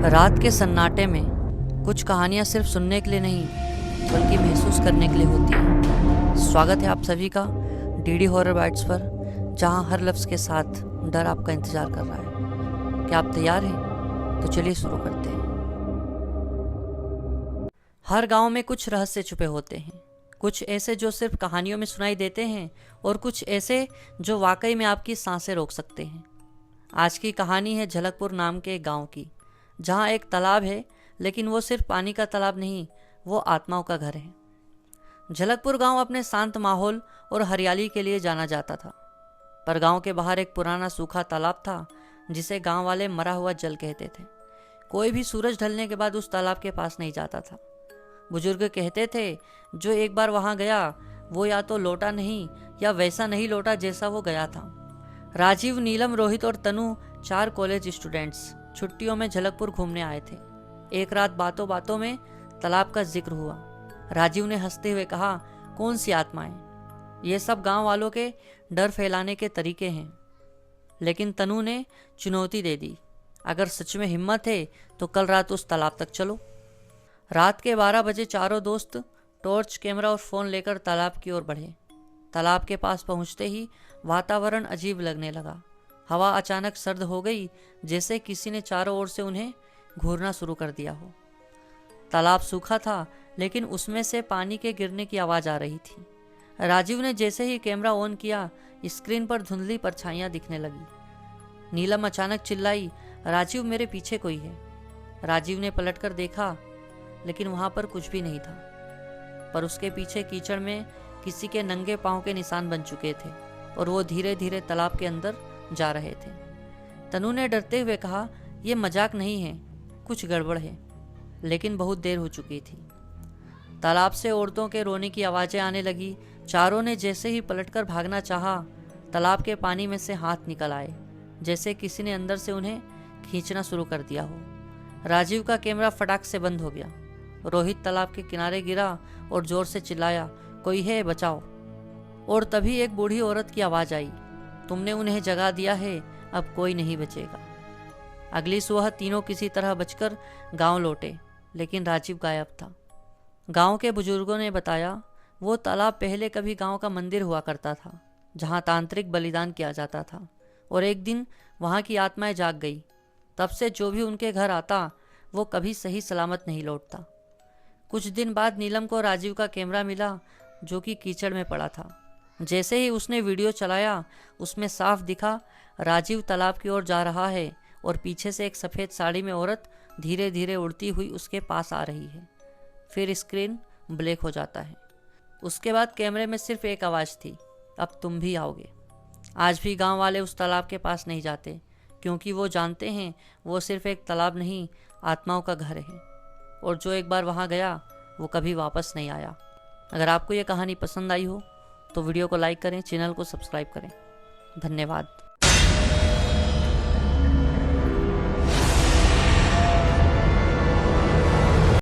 रात के सन्नाटे में कुछ कहानियाँ सिर्फ सुनने के लिए नहीं बल्कि महसूस करने के लिए होती हैं। स्वागत है आप सभी का डीडी हॉरर बाइट्स पर, जहां हर लफ्ज़ के साथ डर आपका इंतज़ार कर रहा है। क्या आप तैयार हैं? तो चलिए शुरू करते हैं। हर गांव में कुछ रहस्य छुपे होते हैं, कुछ ऐसे जो सिर्फ कहानियों में सुनाई देते हैं और कुछ ऐसे जो वाकई में आपकी सांसें रोक सकते हैं। आज की कहानी है झलकपुर नाम के एक गाँव की, जहाँ एक तालाब है, लेकिन वो सिर्फ पानी का तालाब नहीं, वो आत्माओं का घर है। झलकपुर गांव अपने शांत माहौल और हरियाली के लिए जाना जाता था, पर गांव के बाहर एक पुराना सूखा तालाब था जिसे गांव वाले मरा हुआ जल कहते थे। कोई भी सूरज ढलने के बाद उस तालाब के पास नहीं जाता था। बुजुर्ग कहते थे, जो एक बार वहां गया वो या तो लौटा नहीं या वैसा नहीं लौटा जैसा वो गया था। राजीव, नीलम, रोहित और तनु 4 कॉलेज स्टूडेंट्स छुट्टियों में झलकपुर घूमने आए थे। एक रात बातों बातों में तालाब का जिक्र हुआ। राजीव ने हंसते हुए कहा, कौन सी आत्माएं? ये सब गांव वालों के डर फैलाने के तरीके हैं। लेकिन तनु ने चुनौती दे दी, अगर सच में हिम्मत है तो कल रात उस तालाब तक चलो। रात के 12 बजे चारों दोस्त टॉर्च, कैमरा और फ़ोन लेकर तालाब की ओर बढ़े। तालाब के पास पहुंचते ही वातावरण अजीब लगने लगा। हवा अचानक सर्द हो गई, जैसे किसी ने चारों ओर से उन्हें घूरना शुरू कर दिया हो। तालाब सूखा था, लेकिन उसमें से पानी के गिरने की आवाज़ आ रही थी। राजीव ने जैसे ही कैमरा ऑन किया, स्क्रीन पर धुंधली परछाइयाँ दिखने लगी। नीलम अचानक चिल्लाई, राजीव, मेरे पीछे कोई है। राजीव ने पलटकर देखा, लेकिन वहाँ पर कुछ भी नहीं था, पर उसके पीछे कीचड़ में किसी के नंगे पाँव के निशान बन चुके थे और वो धीरे धीरे तालाब के अंदर जा रहे थे। तनु ने डरते हुए कहा, यह मजाक नहीं है, कुछ गड़बड़ है। लेकिन बहुत देर हो चुकी थी। तालाब से औरतों के रोने की आवाज़ें आने लगी। चारों ने जैसे ही पलटकर भागना चाहा, तालाब के पानी में से हाथ निकल आए, जैसे किसी ने अंदर से उन्हें खींचना शुरू कर दिया हो। राजीव का कैमरा फटाक से बंद हो गया। रोहित तालाब के किनारे गिरा और जोर से चिल्लाया, कोई है, बचाओ। और तभी एक बूढ़ी औरत की आवाज़ आई, तुमने उन्हें जगा दिया है, अब कोई नहीं बचेगा। अगली सुबह तीनों किसी तरह बचकर गांव लौटे, लेकिन राजीव गायब था। गांव के बुजुर्गों ने बताया, वो तालाब पहले कभी गांव का मंदिर हुआ करता था, जहां तांत्रिक बलिदान किया जाता था, और एक दिन वहां की आत्माएं जाग गई। तब से जो भी उनके घर आता, वो कभी सही सलामत नहीं लौटता। कुछ दिन बाद नीलम को राजीव का कैमरा मिला, जो कि कीचड़ में पड़ा था। जैसे ही उसने वीडियो चलाया, उसमें साफ दिखा राजीव तालाब की ओर जा रहा है और पीछे से एक सफ़ेद साड़ी में औरत धीरे धीरे उड़ती हुई उसके पास आ रही है। फिर स्क्रीन ब्लैक हो जाता है। उसके बाद कैमरे में सिर्फ एक आवाज़ थी, अब तुम भी आओगे। आज भी गांव वाले उस तालाब के पास नहीं जाते, क्योंकि वो जानते हैं वो सिर्फ एक तालाब नहीं, आत्माओं का घर है, और जो एक बार वहाँ गया वो कभी वापस नहीं आया। अगर आपको ये कहानी पसंद आई हो तो वीडियो को लाइक करें, चैनल को सब्सक्राइब करें। धन्यवाद।